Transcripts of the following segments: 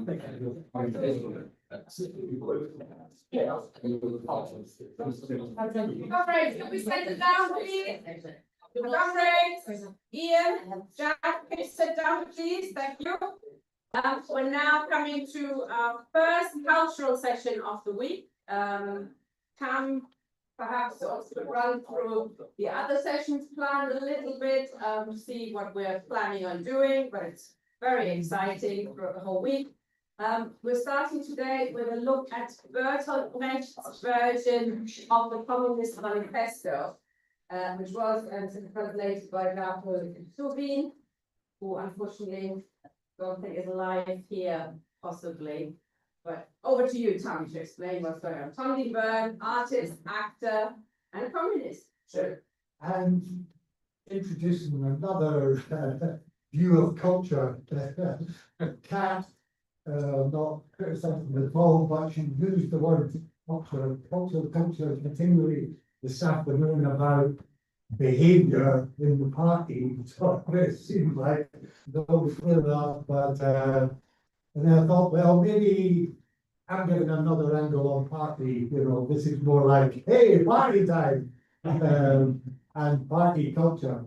Comrades, can we sit down, please? Comrades, Ian, Jack, can you sit down, please? Thank you. We're now coming to our first cultural session of the week. Tam perhaps also run through the other sessions planned a little bit, see what we're planning on doing, but it's very exciting for the whole week. We're starting today with a look at Bertolt Brecht's version of the Communist Manifesto, which was translated by Bertolt Brecht, who unfortunately don't think is alive here, possibly. But over to you, Tam, to explain what's going on. Tam Dean Burn, artist, actor, and communist. Sure. And introducing another view of culture. Cat, not criticizing at all, but she used the word culture. Culture continually this afternoon about behaviour in the party. So it seemed like that was clear enough, but and then I thought, well, maybe I'm giving another angle on party. You know, this is more like, hey, party time, and party culture.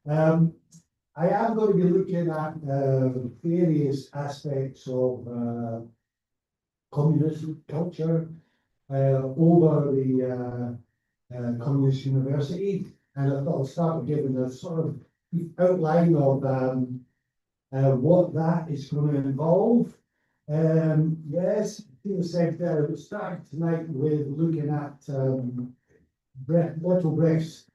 I am going to be looking at various aspects of communist culture over the Communist University, and I thought I'll start with giving a sort of outline of what that is going to involve. Yes, Peter said we'll start tonight with looking at Bertolt Brecht's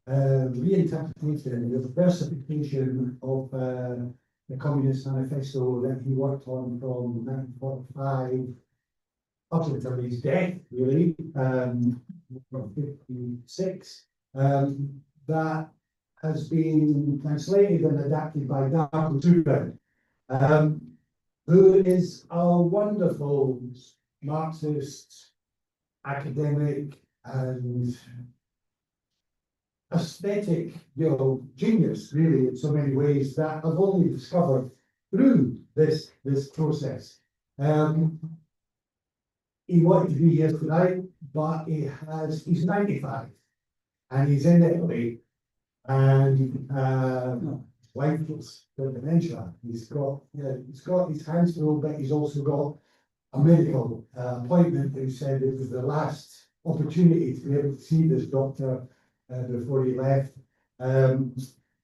reinterpretation, the versification of the Communist Manifesto that he worked on from 1945 up until his death, really, from 56. That has been translated and adapted by Bertolt Brecht, who is a wonderful Marxist, academic, and aesthetic, genius, really, in so many ways that I've only discovered through this process. He wanted to be here tonight, but he's 95, and he's in Italy, and his wife has got dementia. He's got his hands full, but he's also got a medical appointment. He said it was the last opportunity to be able to see this doctor before he left.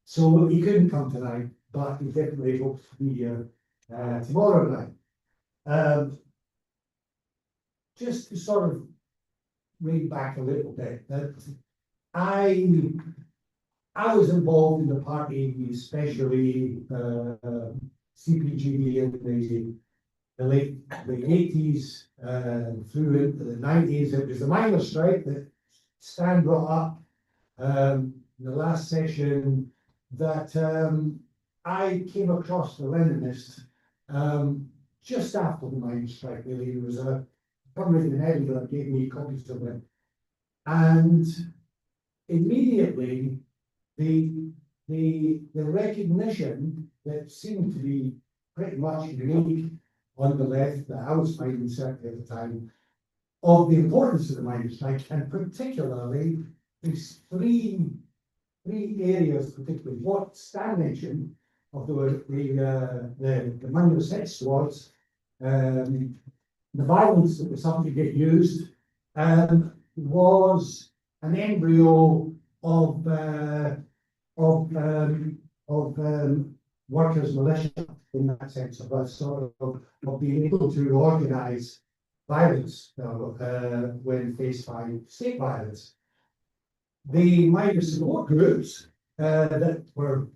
So he couldn't come tonight, but he definitely hopes to be here tomorrow night. Just to sort of read back a little bit, that I was involved in the party, especially CPGB in the late 80s through into the 90s. It was the miners' strike that Stan brought up in the last session, that I came across the Leninist just after the miners' strike. Really, there was a comrade in Edinburgh that gave me copies of it, and immediately the recognition that seemed to be pretty much unique on the left, that I was finding certainly at the time, of the importance of the miners' strike, and particularly these three areas, particularly what Stan mentioned of the miners' sex squads, the violence that was something to get used, was an embryo of workers' militia, in that sense, of a sort of being able to organise violence when faced by state violence. The minor support groups that were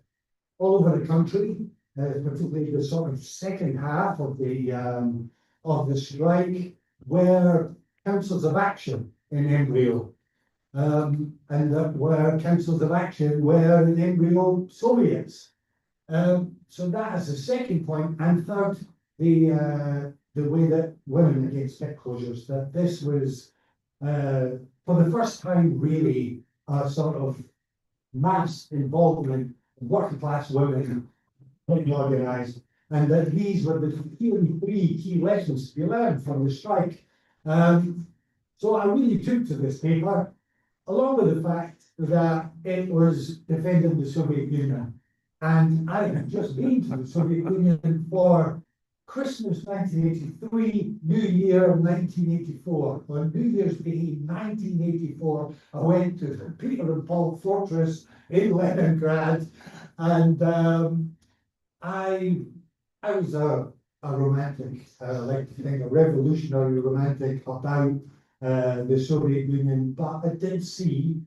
all over the country, particularly the sort of second half of the strike, were councils of action in embryo. And that were councils of action were in embryo Soviets. So that is the second point. And third, the way that women against pit closures, that this was for the first time really a sort of mass involvement of working class women, organised and that these were the three key lessons to be learned from the strike. So I really took to this paper, along with the fact that it was defending the Soviet Union. And I had just been to the Soviet Union for Christmas 1983, New Year 1984. On New Year's Day 1984, I went to the Peter and Paul Fortress in Leningrad, and I was a romantic, like to think a revolutionary romantic about the Soviet Union, but I did see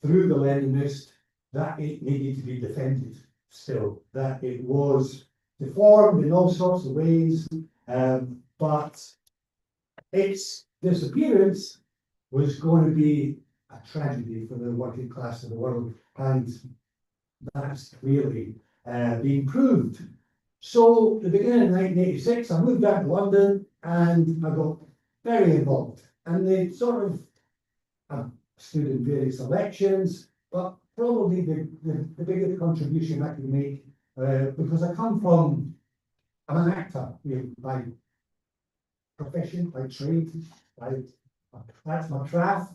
through the Leninist that it needed to be defended still, that it was deformed in all sorts of ways, but its disappearance was going to be a tragedy for the working class of the world, and that's clearly being proved. So, at the beginning of 1986, I moved out to London and I got very involved. And they sort of, I stood in various elections, but probably the biggest contribution I can make, because I'm an actor, by profession, by trade, that's my craft.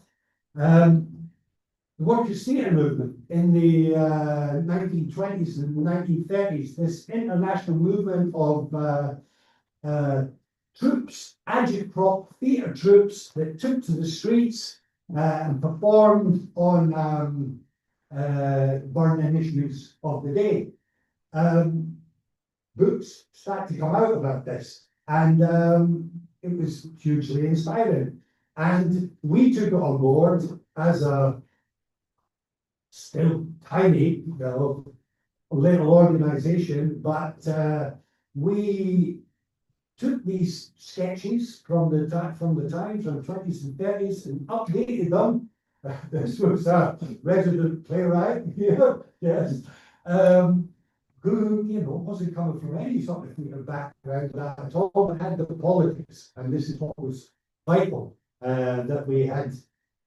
The workers' theatre movement in the 1920s and 1930s, this international movement of troops, agitprop theatre troops that took to the streets and performed on burning issues of the day. Books started to come out about this, and it was hugely inspiring. And we took it on board as a still tiny, little organisation, but we took these sketches from the times, from the 20s and 30s, and updated them. This was a resident playwright here, yes, who, wasn't coming from any sort of theatre background at all, but had the politics, and this is what was vital, that we had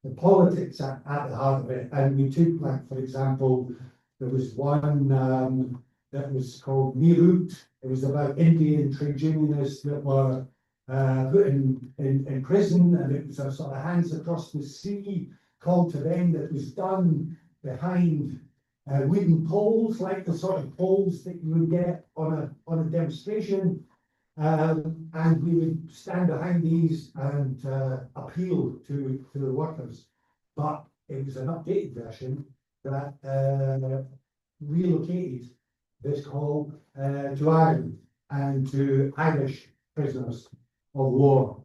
the politics at the heart of it. And we took, like, for example, there was one that was called Mirut. It was about Indian trade unionists that were put in prison, and it was a sort of hands across the sea call to them that was done behind wooden poles, like the sort of poles that you would get on a demonstration. And we would stand behind these and appeal to the workers. But it was an updated version that relocated this call to Ireland and to Irish prisoners of war.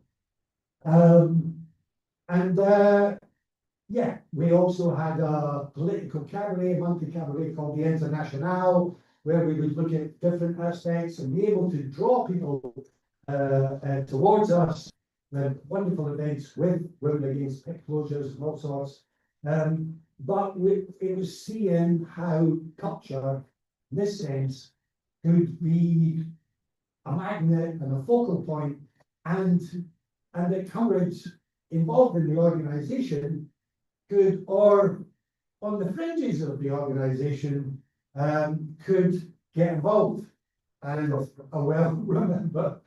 Yeah, we also had a political cabaret, monthly cabaret called the Internationale, where we would look at different aspects and be able to draw people towards us. We had wonderful events with Women Against Pit Closures and all sorts. But it was seeing how culture, in this sense, could be a magnet and a focal point, and that comrades involved in the organisation could, or on the fringes of the organisation, could get involved. And I well remember,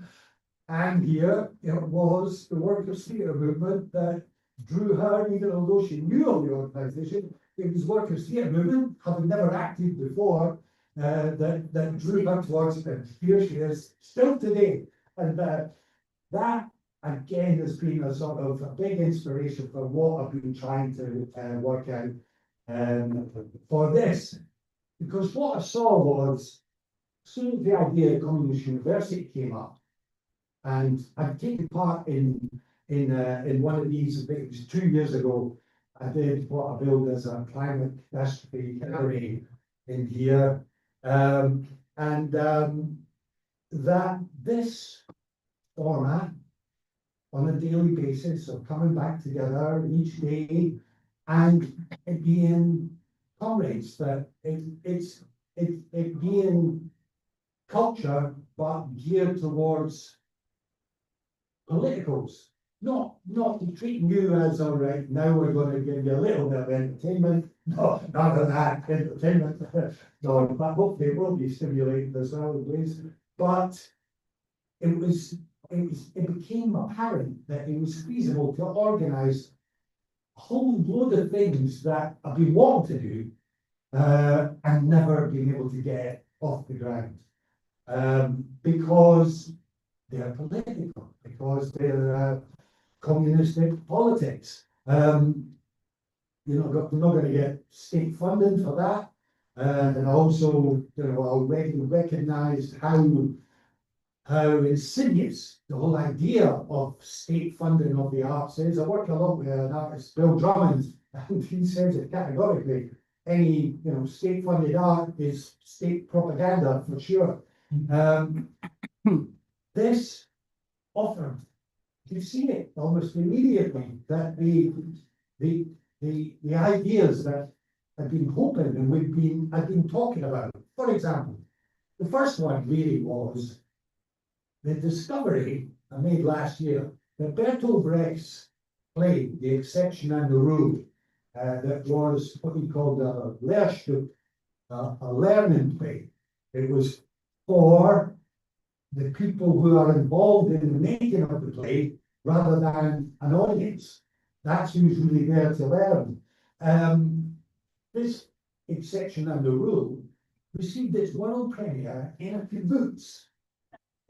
and here it was the workers' theatre movement that drew her, even although she knew of the organisation. It was workers' theatre movement, having never acted before, that drew her towards it. And here she is, still today. And that again has been a sort of a big inspiration for what I've been trying to work out for this. Because what I saw was, as soon as the idea of Communist University came up, and I'd taken part in one of these, I think it was 2 years ago, I did what I billed as a climate catastrophe cabaret in here, that this format on a daily basis of coming back together each day and it being comrades, that it being culture but geared towards politicals, not treating you as, all right, now we're going to give you a little bit of entertainment. No, none of that entertainment. No, but hopefully it will be stimulating as well, please. but it became apparent that it was feasible to organise a whole load of things that I've been wanting to do, and never been able to get off the ground. Because they're political, because they're communistic politics. We're not going to get state funding for that. And also, I already recognised how insidious the whole idea of state funding of the arts is. I work a lot with an artist, Bill Drummond, and he says it categorically. Any state funded art is state propaganda for sure. This offered, you see it almost immediately, that the ideas that I've been hoping and I've been talking about. For example, the first one really was the discovery I made last year that Bertolt Brecht's play, The Exception and the Rule, that was what he called a Lehrstück, a learning play. It was for the people who are involved in the making of the play rather than an audience. That's who's really there to learn. This Exception and the Rule received its world premiere in a kibbutz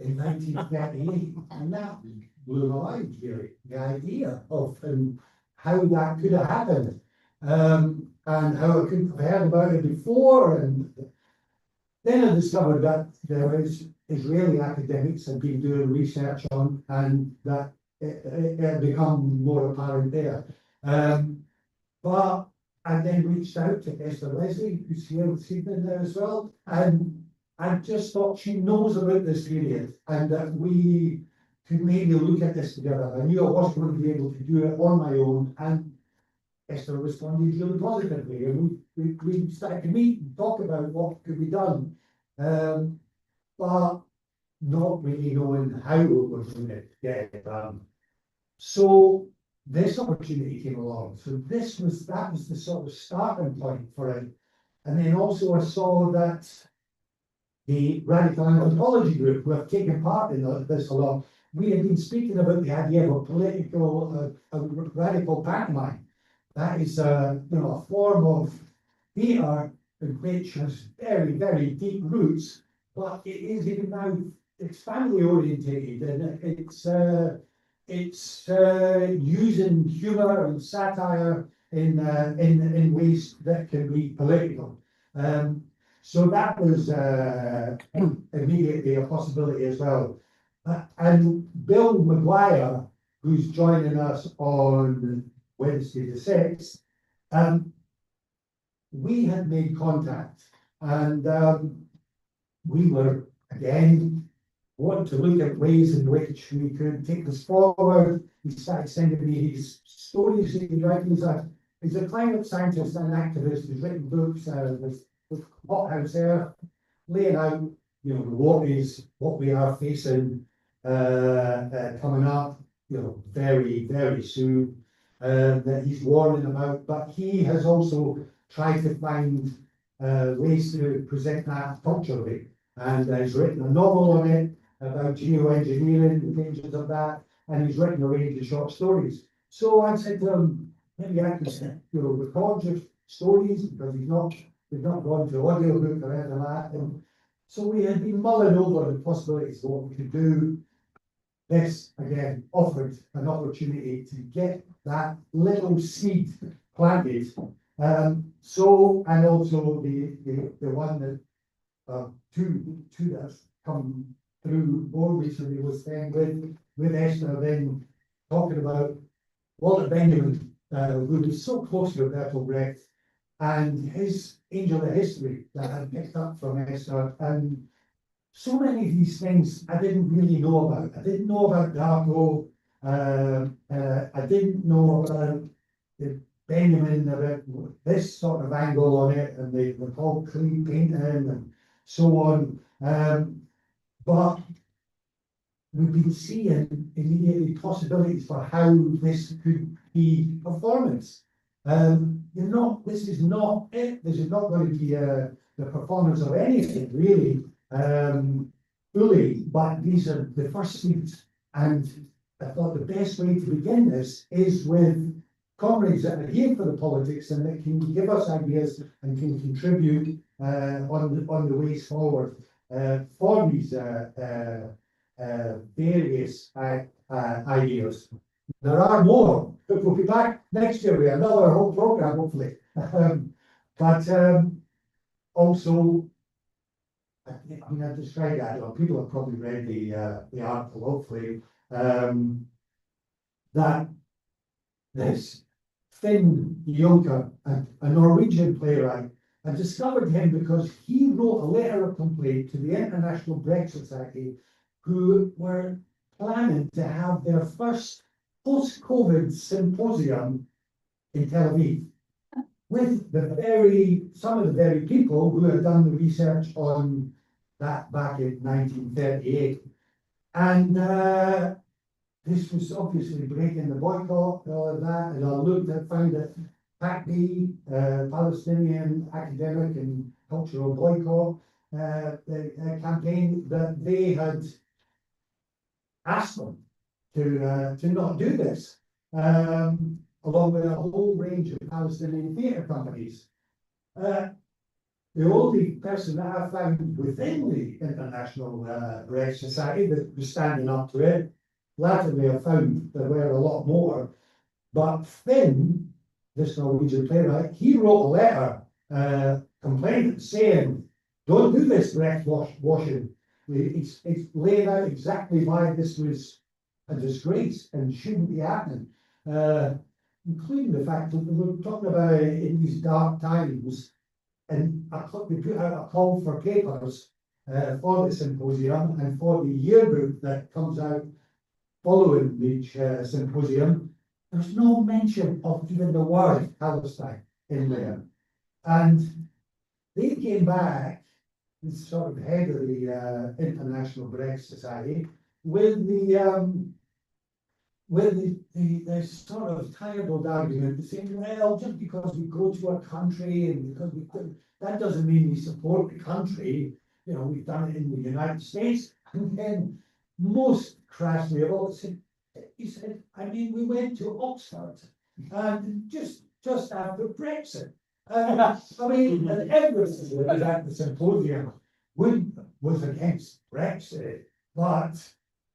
in 1938, and that blew my mind, really. The idea of how that could have happened, and how I couldn't have heard about it before. And then I discovered that there is Israeli academics had been doing research on, and that it had become more apparent there. But I then reached out to Esther Leslie, who's here this evening there as well, and I just thought she knows about this period, and that we could maybe look at this together. I knew I wasn't going to be able to do it on my own, and Esther responded really positively, and we started to meet and talk about what could be done, but not really knowing how we were going to get it done. So this opportunity came along. So that was the sort of starting point for it. And then also I saw that the Radical Anthropology group, who have taken part in this a lot, we had been speaking about the idea of a political, radical pantomime. That is a form of theatre which has very, very deep roots, but it is even now, it's family orientated, and it's using humour and satire in ways that can be political. So that was immediately a possibility as well. And Bill McGuire, who's joining us on Wednesday the 6th, we had made contact, and we were again wanting to look at ways in which we could take this forward. He started sending me his stories. He's a climate scientist and activist. He's written books with Hothouse Earth, laying out what we are facing coming up, very, very soon, that he's warning about. But he has also tried to find ways to present that culturally, and he's written a novel on it about geoengineering, the dangers of that, and he's written a range of short stories. So I said to him, maybe I could record your stories, because we've not gone to audiobook or anything like that. And so we had been mulling over the possibilities of what we could do. This again offered an opportunity to get that little seed planted. And also the one that two that's come through more recently was then with Esther then talking about Walter Benjamin, who was so close to Bertolt Brecht, and his Angel of History that I picked up from Esther. And so many of these things I didn't really know about. I didn't know about Darko. I didn't know about the Benjamin, about this sort of angle on it, and the Paul Klee painting and so on. But we've been seeing immediately possibilities for how this could be performance. This is not it. This is not going to be the performance of anything really. fully, but these are the first steps. And I thought the best way to begin this is with comrades that are here for the politics and that can give us ideas and can contribute on the ways forward for these various ideas. There are more, but we'll be back next year with another whole program, hopefully. But also, I mean, I've described that, people have probably read the article, hopefully, that this Finn Juncker, a Norwegian playwright, I discovered him because he wrote a letter of complaint to the International Brecht Society, who were planning to have their first post-COVID symposium in Tel Aviv with some of the very people who had done the research on that back in 1938. And this was obviously breaking the boycott, all of that, and I looked and found that PACB, Palestinian Academic and Cultural Boycott, the campaign, that they had asked them to not do this, along with a whole range of Palestinian theatre companies. The only person that I found within the International Brecht Society that was standing up to it, latterly I found there were a lot more, but Finn, this Norwegian playwright, he wrote a letter complaining, saying, don't do this Brecht washing. It's laid out exactly why this was a disgrace and shouldn't be happening, including the fact that we're talking about in these dark times, and we put out a call for papers for the symposium and for the yearbook that comes out following each symposium. There's no mention of even the word Palestine in there. And they came back, this sort of head of the International Brecht Society, with the sort of tired old argument saying, well, just because we go to a country and because we could, that doesn't mean we support the country. You know, we've done it in the United States. And then most crassly of all, he said, I mean, we went to Oxford and just after Brexit. I mean, and everything was at the symposium was against Brexit, but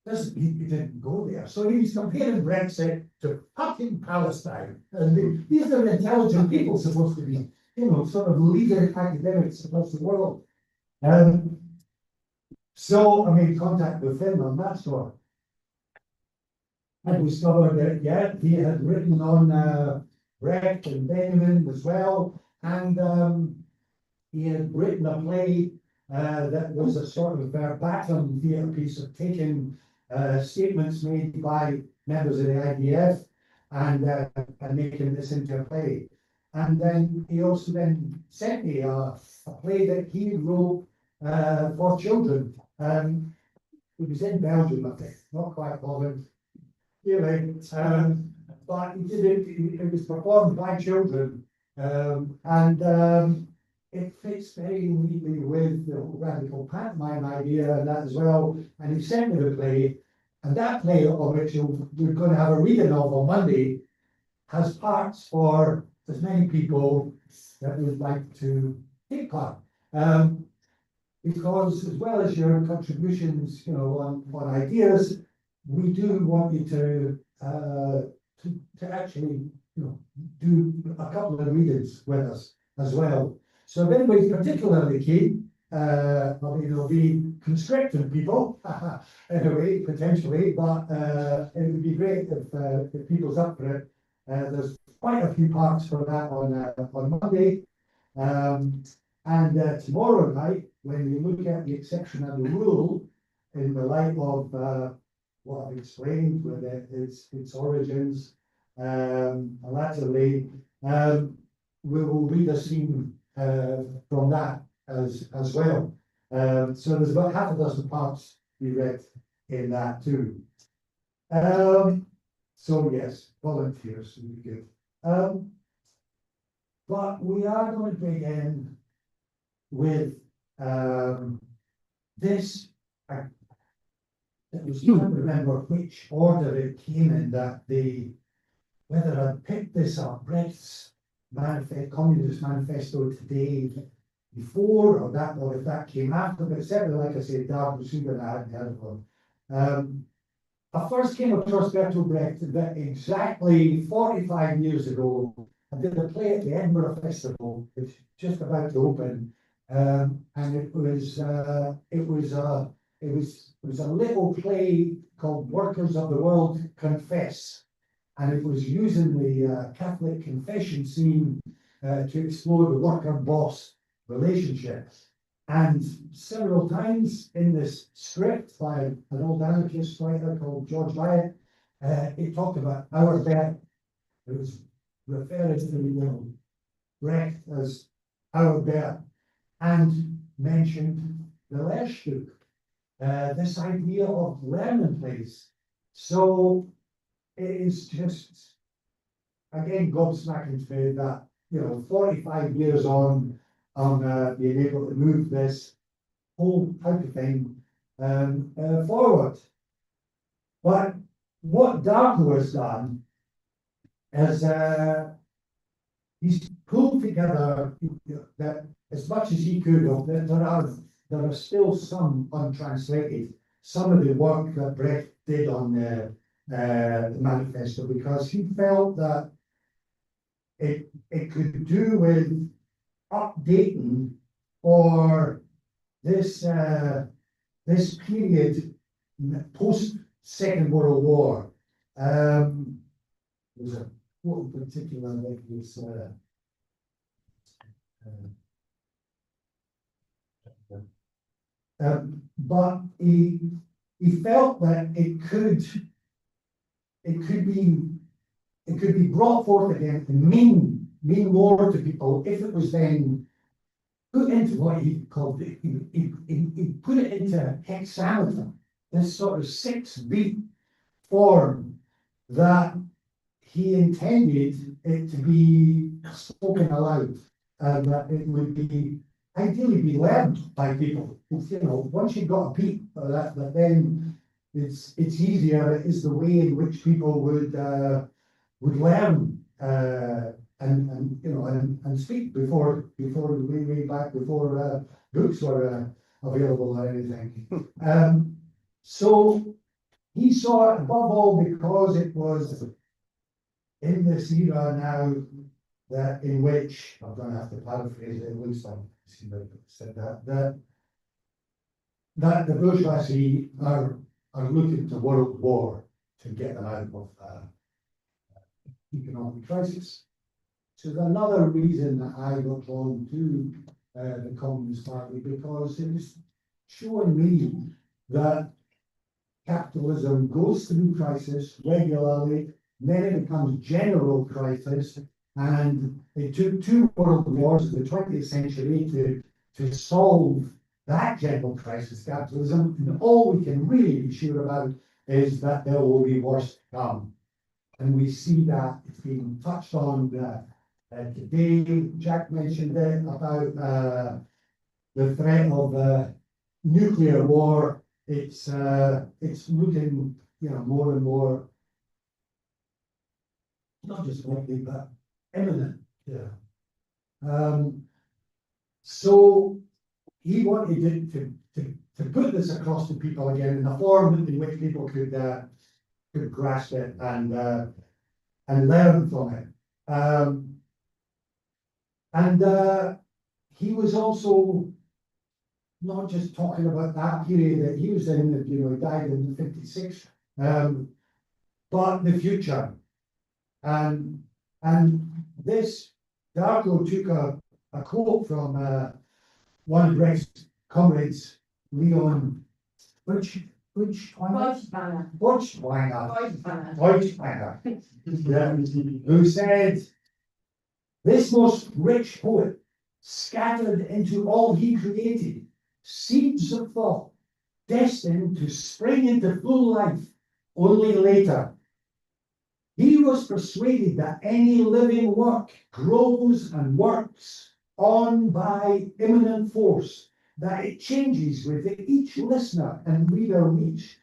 doesn't mean we didn't go there. So he's comparing Brexit to fucking Palestine. And these are intelligent people supposed to be, you know, sort of leading academics across the world. So I made contact with him on that score. And discovered that, yeah, he had written on Brecht and Benjamin as well. And he had written a play that was a sort of verbatim theatre piece of taking statements made by members of the IDF and making this into a play. And then he also then sent me a play that he wrote for children. It was in Belgium, I think, not quite Holland, really. But he did it was performed by children. It fits very neatly with the radical pantomime idea and that as well. And he sent me the play, and that play, of which we're going to have a reading of on Monday, has parts for as many people that would like to take part. Because as well as your contributions, you know, on ideas, we do want you to actually, you know, do a couple of readings with us as well. So if anybody's particularly keen, I mean, there'll be constricting people, anyway, potentially, but it would be great if people's up for it. There's quite a few parts for that on Monday. And tomorrow night, when we look at the exception and the rule in the light of what I've explained with its origins, laterally, we will read a scene from that as well. So there's about half a dozen parts we read in that too. So yes, volunteers would be good. But we are going to begin with this it was, I can't remember which order it came in that whether I picked this up, Brecht's Communist Manifesto today before, or if that came after, but certainly, like I said, Dark was super I hadn't heard of him. I first came across Bertolt Brecht that exactly 45 years ago. I did a play at the Edinburgh Festival, which is just about to open, and it was a little play called Workers of the World Confess, and it was using the Catholic confession scene to explore the worker-boss relationship. And several times in this script by an old anarchist writer called George Wyatt, it talked about our Brecht. It was referring to Brecht as our Brecht, and mentioned the Lehrstück, this idea of learning place. So it is just, again, gobsmacking to me that, 45 years on being able to move this whole type of thing forward. But what Darko has done is he's pulled together that as much as he could of that there are still some untranslated, some of the work that Brecht did on the manifesto, because he felt that it could do with updating for this this period post Second World War. There's a quote in particular that was but he felt that it could be brought forth again and mean more to people if it was then put into what he called it. He put it into hexameter, this sort of 6-beat form that he intended it to be spoken aloud, and that it would be ideally be learned by people. Once you've got a beat that then it's easier. It is the way in which people would learn and speak before way back before books were available or anything. So he saw it above all because it was in this era now that in which I'm going to have to paraphrase it. It looks like said that the bourgeoisie are looking to world war to get them out of economic crisis. So there's another reason that I got drawn to the Communist Party, because it was showing me that capitalism goes through crisis regularly, then it becomes general crisis, and it took 2 world wars in the 20th century to solve that general crisis, capitalism, and all we can really be sure about is that there will be worse to come. And we see that it's being touched on today. Jack mentioned it about the threat of nuclear war. It's looking, more and more, not just likely, but imminent. So he wanted to put this across to people again in a form in which people could grasp it and learn from it. He was also not just talking about that period that he was in, he died in 56, but the future. And this, Darko took a quote from one of Brecht's comrades, Leon Deutschwanger, who said, "This most rich poet scattered into all he created seeds of thought destined to spring into full life only later. He was persuaded that any living work grows and works on by immanent force, that it changes with each listener and reader each.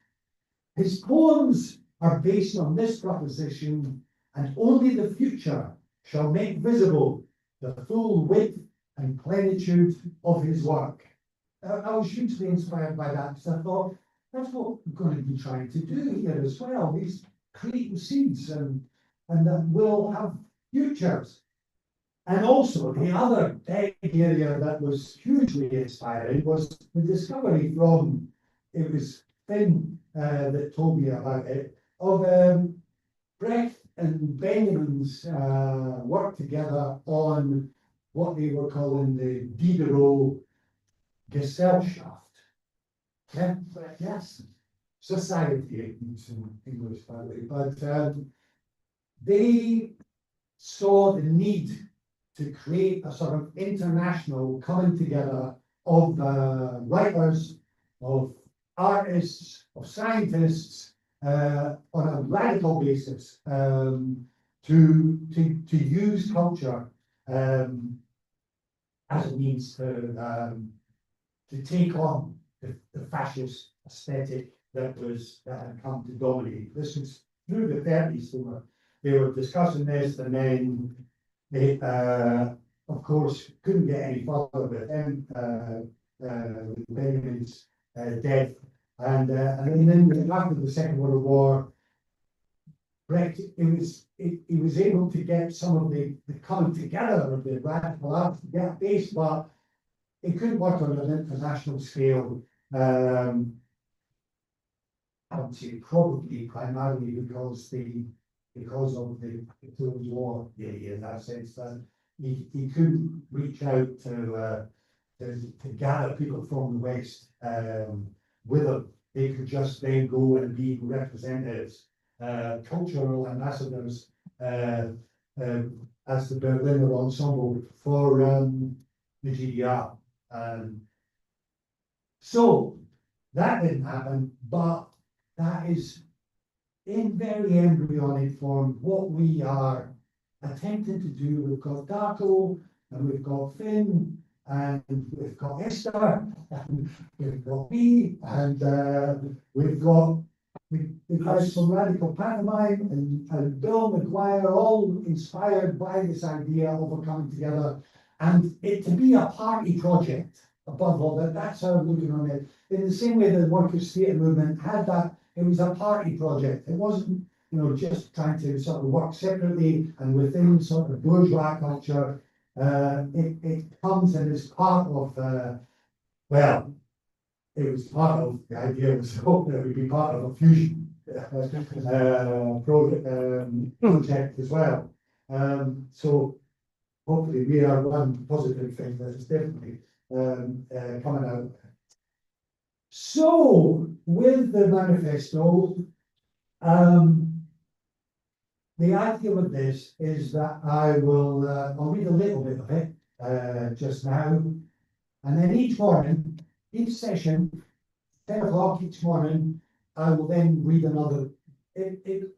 His poems are based on this proposition, and only the future shall make visible the full width and plenitude of his work. I was hugely inspired by that, because I thought, that's what we're going to be trying to do here as well. These creating seeds and that will have futures. And also the other big area that was hugely inspiring was the discovery from, it was Finn that told me about it, of Brecht and Benjamin's work together on what they were calling the Diderot Gesellschaft. Yeah, yes, society in English, by the way, but they saw the need to create a sort of international coming together of writers, of artists, of scientists, on a radical basis, to use culture as a means to take on the fascist aesthetic that had come to dominate. This was through the 30s. They were discussing this, and then they, of course, couldn't get any further with them, with Benjamin's death, and then after the Second World War, Brecht, he was able to get some of the coming together of the radical arts to get a base, but it couldn't work on an international scale. I would say probably primarily because of the Cold War in that sense, that he couldn't reach out to gather people from the West with him. They could just then go and be representatives, cultural ambassadors, as the Berliner Ensemble for the GDR. So that didn't happen, but that is in very embryonic form what we are attempting to do. We've got Darko, and we've got Finn, and we've got Esther, and we've got me, and we've got some radical pantomime and Bill McGuire, all inspired by this idea of a coming together, and it to be a party project above all. That's how I'm looking on it. In the same way that the workers' theatre movement had that, it was a party project. It wasn't, just trying to sort of work separately and within sort of bourgeois culture. It comes and is part of, it was part of the idea was hope that it would be part of a fusion project as well. So hopefully we are one positive thing that is definitely coming out. So with the manifesto, the idea with this is that I'll read a little bit of it just now, and then each session, 10 o'clock each morning, I will then read another. It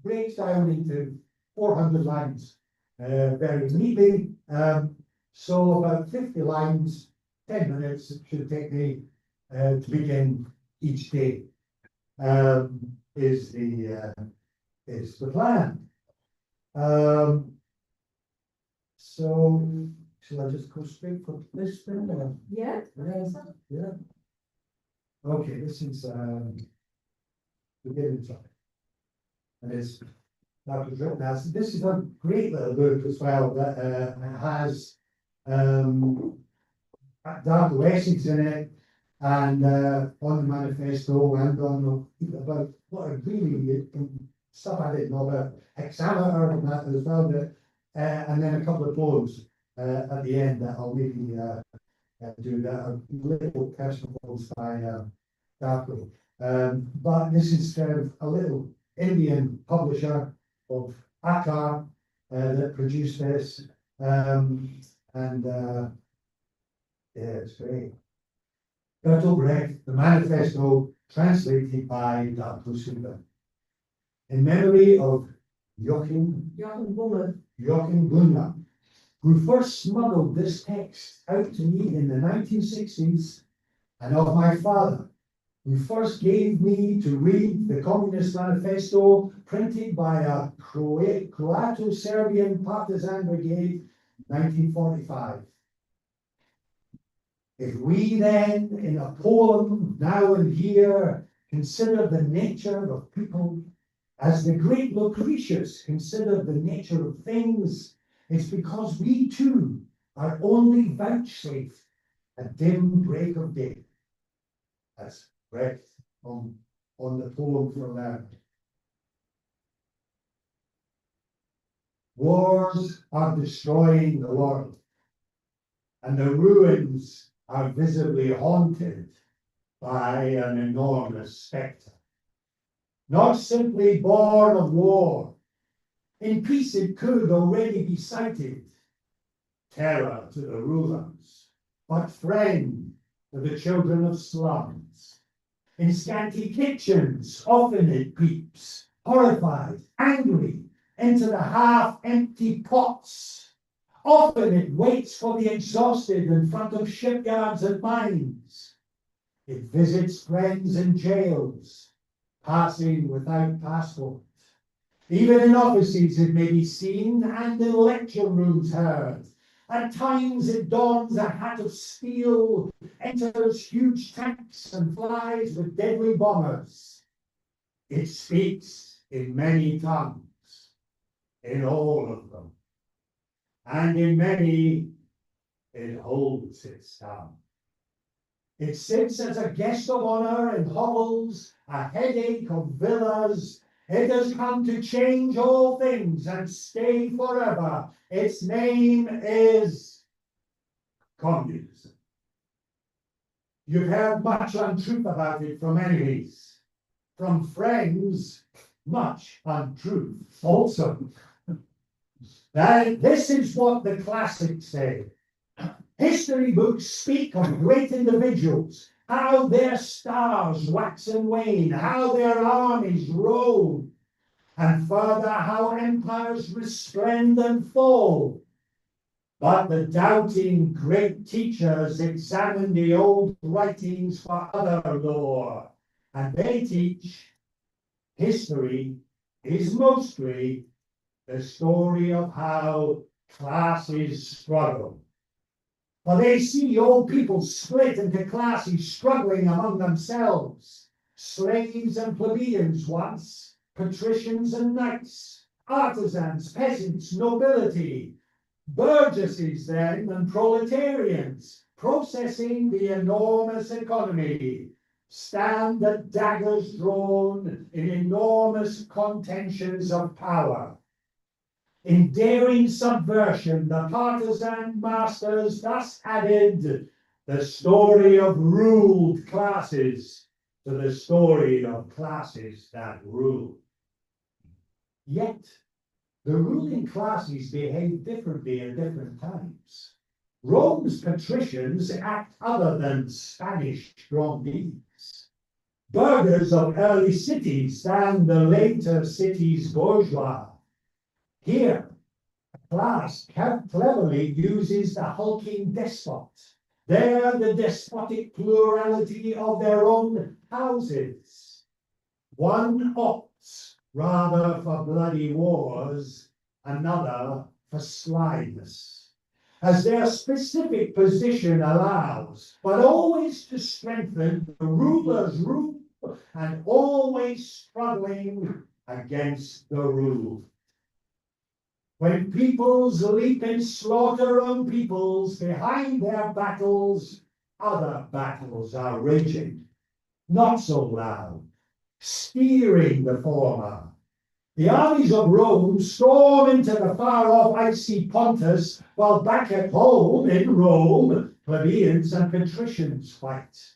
breaks down into 400 lines very neatly. So about 50 lines, 10 minutes it should take me to begin each day. Is the plan. So shall I just go straight for this thing? Yeah. Yeah. Okay, this is beginning time. And that was written as, this is a great little book as well that has Darko essays in it, and on the manifesto, and on about what I really stuff I didn't know about hexameter and that as well, and then a couple of poems at the end that I'll maybe do that are little personal poems by Darko. But this is a little Indian publisher of Akar that produced this, and yeah, it's great. Bertolt Brecht, the manifesto, translated by Darko Silva. In memory of Joachim Gunnar, who first smuggled this text out to me in the 1960s, and of my father, who first gave me to read the Communist Manifesto printed by a Croato-Serbian partisan brigade in 1945. If we then, in a poem now and here, consider the nature of people, as the great Lucretius considered the nature of things, it's because we too are only vouchsafed a dim break of day. That's Brecht on the poem for that. Wars are destroying the world, and the ruins are visibly haunted by an enormous spectre. Not simply born of war. In peace it could already be sighted, terror to the rulers, but friend to the children of slums. In scanty kitchens, often it peeps, horrified, angry, into the half-empty pots. Often it waits for the exhausted in front of shipyards and mines. It visits friends in jails, passing without passport. Even in offices it may be seen, and in lecture rooms heard. At times it dons a hat of steel, enters huge tanks and flies with deadly bombers. It speaks in many tongues, in all of them, and in many it holds its tongue. It sits as a guest of honor in hovels, a headache of villas. It has come to change all things and stay forever. Its name is communism. You've heard much untruth about it from enemies, from friends, much untruth also. This is what the classics say. History books speak of great individuals, how their stars wax and wane, how their armies roam, and further how empires resplend and fall. But the doubting great teachers examine the old writings for other lore, and they teach history is mostly the story of how classes struggle. For they see old people split into classes struggling among themselves, slaves and plebeians once, patricians and knights, artisans, peasants, nobility, burgesses then and proletarians, processing the enormous economy, stand at daggers drawn in enormous contentions of power. In daring subversion, the partisan masters thus added the story of ruled classes to the story of classes that rule. Yet, the ruling classes behave differently at different times. Rome's patricians act other than Spanish grandees. Burghers of early cities than the later cities' bourgeois. Here, a class cleverly uses the hulking despot. There, the despotic plurality of their own houses. One opts rather for bloody wars, another for slyness, as their specific position allows, but always to strengthen the ruler's rule and always struggling against the rule. When peoples leap and slaughter on peoples behind their battles, other battles are raging, not so loud, steering the former. The armies of Rome storm into the far-off icy Pontus, while back at home in Rome, plebeians and patricians fight.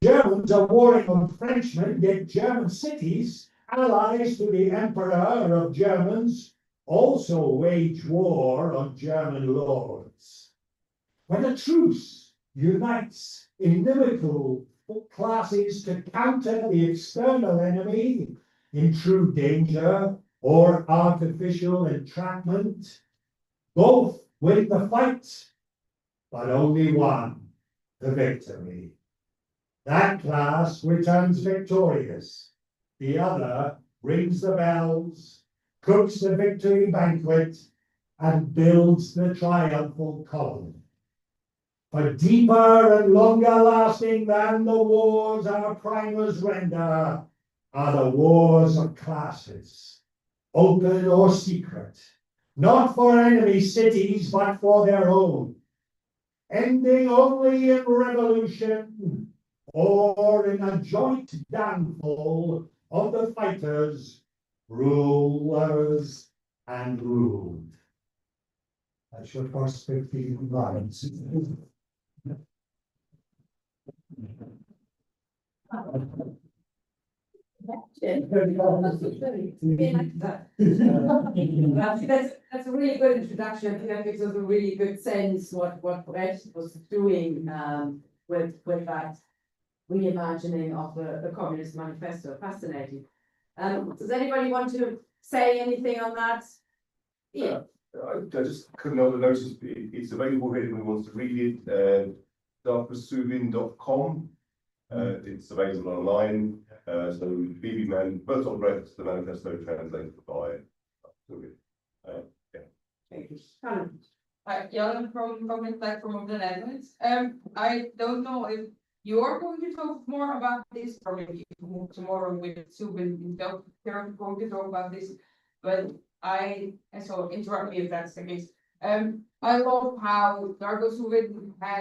Germans are warring on Frenchmen, yet German cities, allies to the Emperor of Germans, also wage war on German lords. When a truce unites inimical classes to counter the external enemy in true danger or artificial entrapment, both win the fight, but only one the victory. That class returns victorious. The other rings the bells, cooks the victory banquet, and builds the triumphal column. For deeper and longer lasting than the wars our primers render are the wars of classes, open or secret, not for enemy cities, but for their own, ending only in revolution or in a joint downfall of the fighters, rulers, and ruled. That's your first 15 lines. That's a really good introduction. I think that gives us a really good sense what Brecht was doing with that reimagining of the Communist Manifesto. Fascinating. Does anybody want to say anything on that? Yeah. I just couldn't help but notice it's available here if anyone wants to read it. darpursuing.com. It's available online. So Bertolt Brecht, the manifesto translated by Thank you. Hi, Jan from the platform of the Netherlands. I don't know if you are going to talk more about this, or maybe tomorrow with Subin going to talk about this, but so interrupt me if that's the case. I love how Dargo Subin has